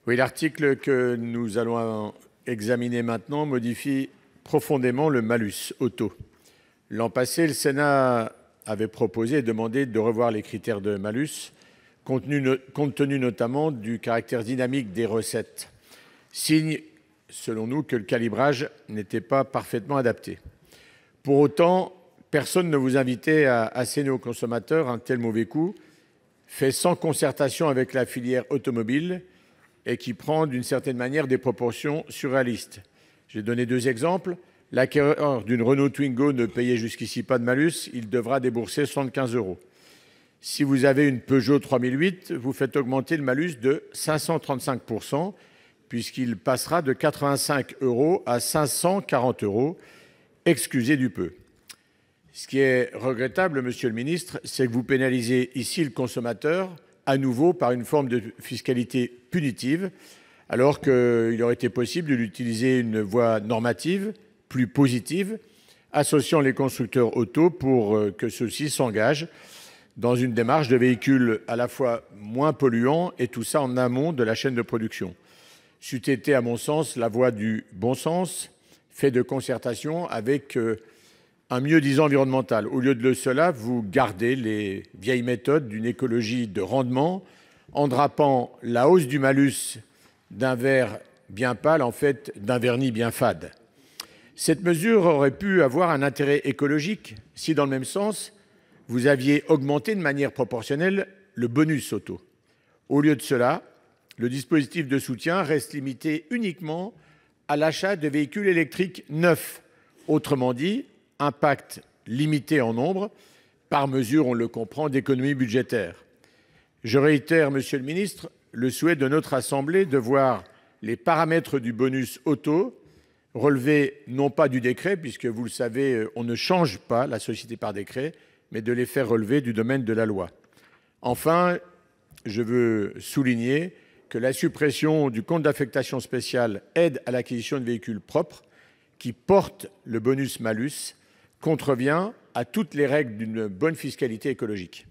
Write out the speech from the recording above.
Oui, l'article que nous allons examiner maintenant modifie profondément le malus auto. L'an passé, le Sénat avait proposé et demandé de revoir les critères de malus, compte tenu notamment du caractère dynamique des recettes, signe, selon nous, que le calibrage n'était pas parfaitement adapté. Pour autant, personne ne vous invitait à asséner aux consommateurs un tel mauvais coup, fait sans concertation avec la filière automobile et qui prend d'une certaine manière des proportions surréalistes. J'ai donné deux exemples. L'acquéreur d'une Renault Twingo ne payait jusqu'ici pas de malus, il devra débourser 75 euros. Si vous avez une Peugeot 3008, vous faites augmenter le malus de 535 %, puisqu'il passera de 85 euros à 540 euros. Excusez du peu. Ce qui est regrettable, monsieur le ministre, c'est que vous pénalisez ici le consommateur à nouveau par une forme de fiscalité punitive, alors qu'il aurait été possible d'utiliser une voie normative plus positive, associant les constructeurs auto pour que ceux-ci s'engagent dans une démarche de véhicules à la fois moins polluants, et tout ça en amont de la chaîne de production. C'eût été, à mon sens, la voie du bon sens, fait de concertation avec un mieux-disant environnemental. Au lieu de cela, vous gardez les vieilles méthodes d'une écologie de rendement en drapant la hausse du malus d'un vert bien pâle, en fait, d'un vernis bien fade. Cette mesure aurait pu avoir un intérêt écologique si, dans le même sens, vous aviez augmenté de manière proportionnelle le bonus auto. Au lieu de cela, le dispositif de soutien reste limité uniquement à l'achat de véhicules électriques neufs. Autrement dit, impact limité en nombre, par mesure, on le comprend, d'économie budgétaire. Je réitère, monsieur le ministre, le souhait de notre Assemblée de voir les paramètres du bonus auto relevés non pas du décret, puisque vous le savez, on ne change pas la société par décret, mais de les faire relever du domaine de la loi. Enfin, je veux souligner que la suppression du compte d'affectation spéciale aide à l'acquisition de véhicules propres, qui porte le bonus-malus, contrevient à toutes les règles d'une bonne fiscalité écologique.